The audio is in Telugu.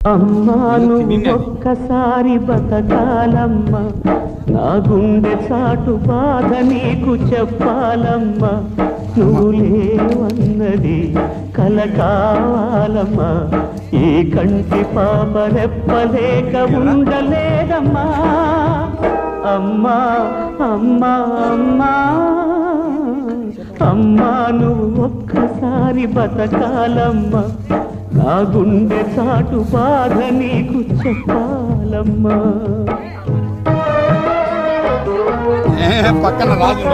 అమ్మా నువ్వు ఒక్కసారి బతకాలమ్మా, నా గుండె చాటు బాధ నీకు చెప్పాలమ్మా. నువ్వు లేవన్నది కల కావాలమ్మా, ఈ కంటి పాప రెప్పలేక ఉండలేదమ్మా. అమ్మా అమ్మా అమ్మా అమ్మా నువ్వు ఒక్కసారి బతకాలమ్మా, నా గుండె చాటు బాధ నీకు చెప్పాలమ్మా. పక్కన రాజు